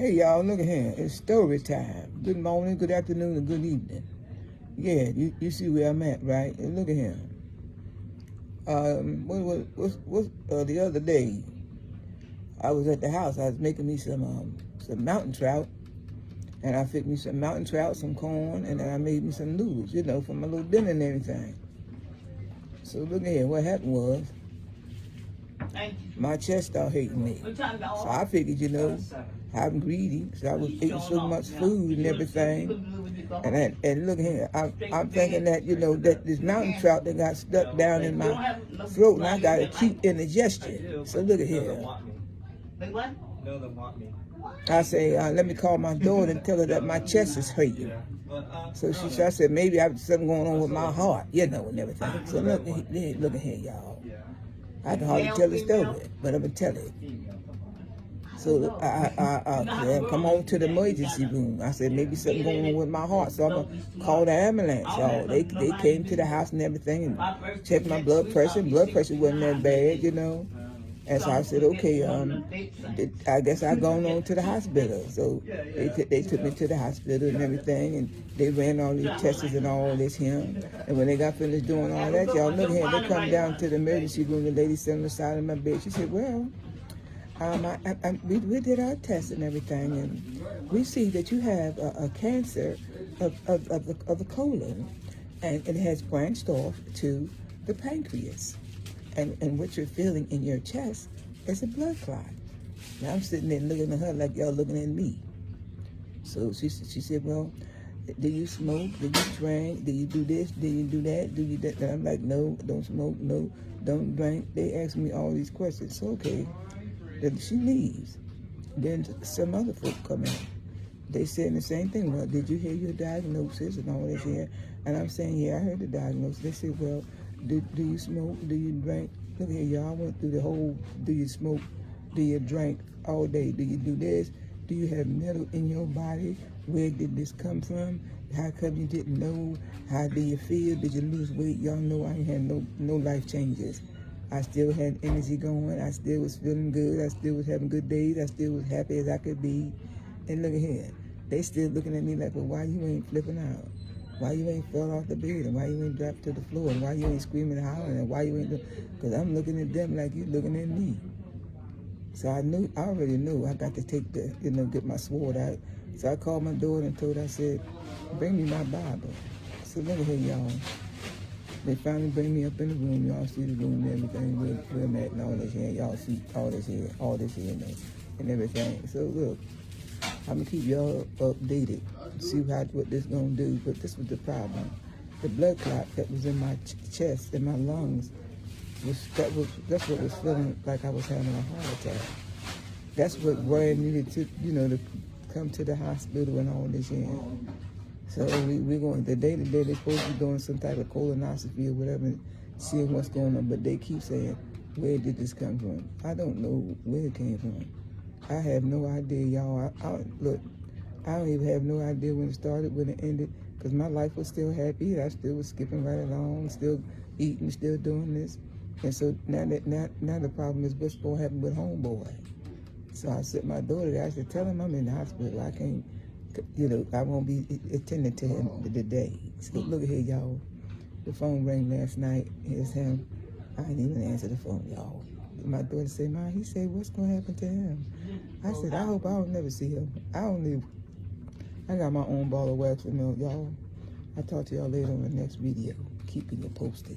Hey y'all, look at here. It's story time. Good morning, good afternoon, and good evening. Yeah, you see where I'm at, right? And look at here. The other day, I was at the house. I was making me some mountain trout, and I fixed me some mountain trout, some corn, and then I made me some noodles, you know, for my little dinner and everything. So look at here. What happened was, my chest started hating me. So I figured, you know, I'm greedy, so I was eating so much food and everything. And look here, I'm thinking that, you know, that this mountain trout that got stuck down in my throat, and I got acute indigestion. So look at here. I say, let me call my daughter and tell her that my chest is hurting. So I said, maybe I have something going on with my heart, you know, and everything. So look at here, y'all. I can hardly tell the story, but I'm going to tell it. So I said, come on to the emergency room. I said, maybe something going on with my heart. So I'm going to call the ambulance, y'all. They came to the house and everything and checked my blood pressure. Blood pressure wasn't that bad, you know. And so I said, okay, I guess I've gone on to the hospital. So they took me to the hospital and everything, and they ran all these tests and all this here. And when they got finished doing all that, y'all, look here, they come down to the emergency room. The lady sitting on the side of my bed. She said, well, we did our tests and everything, and we see that you have a cancer of the colon, and it has branched off to the pancreas. And what you're feeling in your chest is a blood clot. Now I'm sitting there looking at her like y'all looking at me. So she said, well, do you smoke? Do you drink? Do you do this? Do you do that? Do you that? And I'm like, no, don't smoke, no, don't drink. They asked me all these questions. So okay, then she leaves. Then some other folk come in. They saying the same thing. Well, did you hear your diagnosis and all this here? And I'm saying, yeah, I heard the diagnosis. They said, well, do you smoke? Do you drink? Look here, y'all. I went through the whole, do you smoke? Do you drink all day? Do you do this? Do you have metal in your body? Where did this come from? How come you didn't know? How do you feel? Did you lose weight? Y'all know I ain't had no life changes. I still had energy going. I still was feeling good. I still was having good days. I still was happy as I could be. And look at here. They still looking at me like, well, why you ain't flipping out? Why you ain't fell off the bed? And why you ain't dropped to the floor? And why you ain't screaming and hollering? And why you ain't because I'm looking at them like you looking at me. So I already knew I got to take get my sword out. So I called my daughter and told her, I said, bring me my Bible. So look at here, y'all. They finally bring me up in the room. Y'all see the room and everything, where I'm at and all this here. Y'all see all this here and everything. So look, I'm going to keep y'all updated, see what this going to do. But this was the problem. The blood clot that was in my chest, in my lungs, that's what was feeling like I was having a heart attack. That's what worried me to come to the hospital and all this here. So we're going, the day they're supposed to be doing some type of colonoscopy or whatever, seeing what's going on. But they keep saying, where did this come from? I don't know where it came from. I have no idea, y'all. Look, I don't even have no idea when it started, when it ended, because my life was still happy. I still was skipping right along, still eating, still doing this. And so now the problem is what's going to happen with homeboy. So I said, my daughter there, I said, tell him I'm in the hospital. I can't, I won't be attending to him today. So look at here, y'all. The phone rang last night. Here's him. I didn't even answer the phone, y'all. My daughter said, Ma, he said, what's going to happen to him? I said, I hope I don't never see him. I got my own ball of wax for milk, y'all. I'll talk to y'all later on the next video. Keeping you posted.